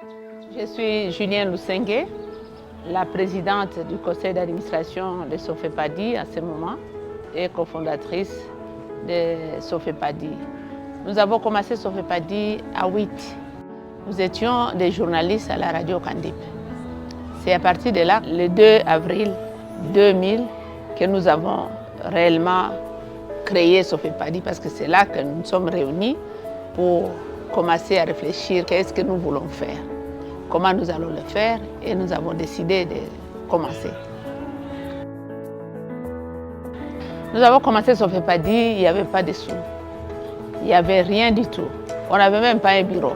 Je suis Julien Lousengue, la présidente du conseil d'administration de Sofepadi à ce moment et cofondatrice de Sofepadi. Nous avons commencé Sofepadi à 8. Nous étions des journalistes à la radio Kandip. C'est à partir de là, le 2 avril 2000, que nous avons réellement créé Sofepadi parce que c'est là que nous nous sommes réunis pour commencer à réfléchir qu'est-ce que nous voulons faire, comment nous allons le faire, et nous avons décidé de commencer. Nous avons commencé Sofepadi, il n'y avait pas de sous, il n'y avait rien du tout, on n'avait même pas un bureau.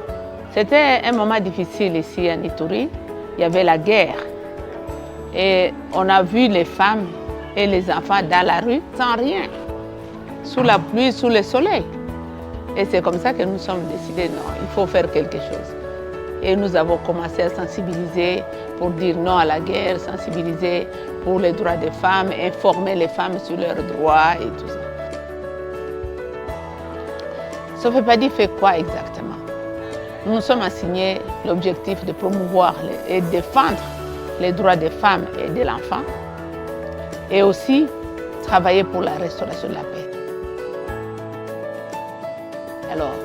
C'était un moment difficile ici à Ituri, il y avait la guerre et on a vu les femmes et les enfants dans la rue sans rien, sous la pluie, sous le soleil. Et c'est comme ça que nous sommes décidés, non, il faut faire quelque chose. Et nous avons commencé à sensibiliser pour dire non à la guerre, sensibiliser pour les droits des femmes, informer les femmes sur leurs droits et tout ça. Sofepadi fait quoi exactement? Nous nous sommes assignés l'objectif de promouvoir et défendre les droits des femmes et de l'enfant et aussi travailler pour la restauration de la paix. Alors,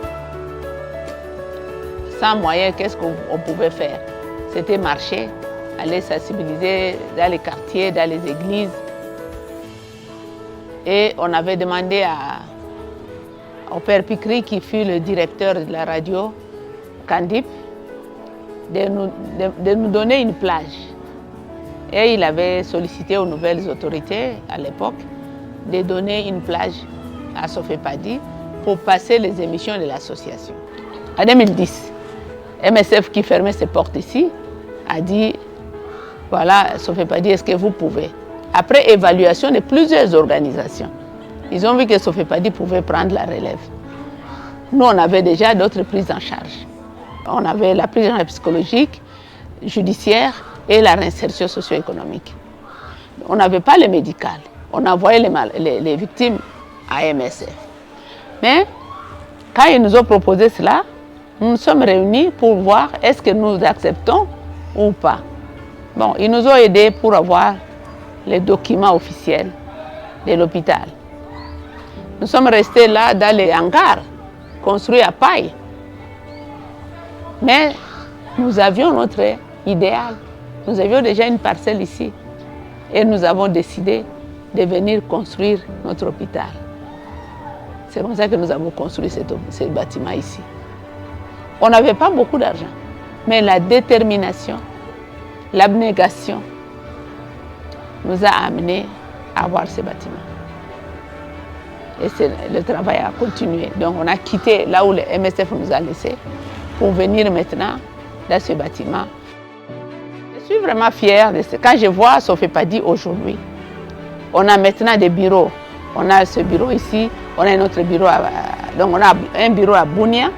sans moyens, qu'est-ce qu'on pouvait faire? C'était marcher, aller sensibiliser dans les quartiers, dans les églises. Et on avait demandé au père Pikri, qui fut le directeur de la radio Kandip, de nous donner une plage. Et il avait sollicité aux nouvelles autorités à l'époque de donner une plage à Sofepadi pour passer les émissions de l'association. En 2010, MSF qui fermait ses portes ici a dit, voilà, Sofepadi, est-ce que vous pouvez? Après évaluation de plusieurs organisations, ils ont vu que Sofepadi pouvait prendre la relève. Nous, on avait déjà d'autres prises en charge. On avait la prise en charge psychologique, judiciaire et la réinsertion socio-économique. On n'avait pas le médical. On envoyait les victimes à MSF. Mais quand ils nous ont proposé cela, nous nous sommes réunis pour voir est-ce que nous acceptons ou pas. Bon, ils nous ont aidés pour avoir les documents officiels de l'hôpital. Nous sommes restés là dans les hangars construits à paille. Mais nous avions notre idéal. Nous avions déjà une parcelle ici. Et nous avons décidé de venir construire notre hôpital. C'est comme ça que nous avons construit ce bâtiment ici. On n'avait pas beaucoup d'argent, mais la détermination, l'abnégation nous a amenés à avoir ce bâtiment. Et le travail a continué. Donc on a quitté là où le MSF nous a laissés pour venir maintenant dans ce bâtiment. Je suis vraiment fière de ce. Quand je vois Sofepadi aujourd'hui, on a maintenant des bureaux. On a ce bureau ici, on a un autre bureau, donc on a un bureau à Bunia,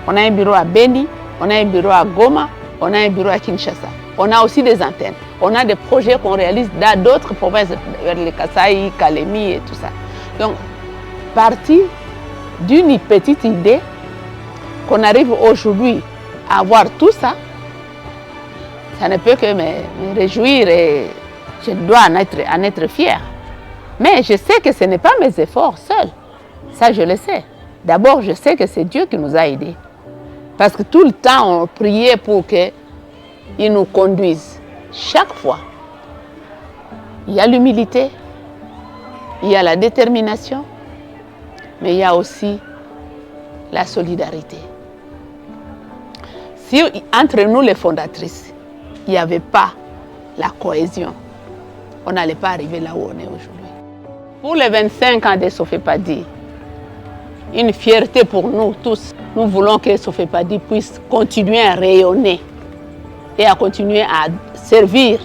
on a un bureau à Beni, on a un bureau à Goma, on a un bureau à Kinshasa. On a aussi des antennes. On a des projets qu'on réalise dans d'autres provinces, vers les Kasaï, Kalemi et tout ça. Donc, parti d'une petite idée, qu'on arrive aujourd'hui à avoir tout ça, ça ne peut que me réjouir et je dois en être fière. Mais je sais que ce n'est pas mes efforts seuls. Ça, je le sais. D'abord, je sais que c'est Dieu qui nous a aidés. Parce que tout le temps, on priait pour qu'il nous conduise. Chaque fois, il y a l'humilité, il y a la détermination, mais il y a aussi la solidarité. Si entre nous, les fondatrices, il n'y avait pas la cohésion, on n'allait pas arriver là où on est aujourd'hui. Pour les 25 ans de Sofepadi, une fierté pour nous tous. Nous voulons que Sofepadi puisse continuer à rayonner et à continuer à servir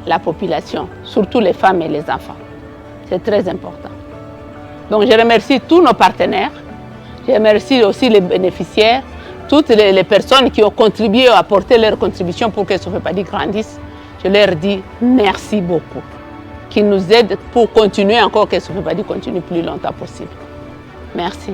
la population, surtout les femmes et les enfants. C'est très important. Donc je remercie tous nos partenaires, je remercie aussi les bénéficiaires, toutes les personnes qui ont contribué à apporter leur contribution pour que Sofepadi grandisse. Je leur dis merci beaucoup. Qui nous aident pour continuer encore, que Sofepadi continue plus longtemps possible. Merci.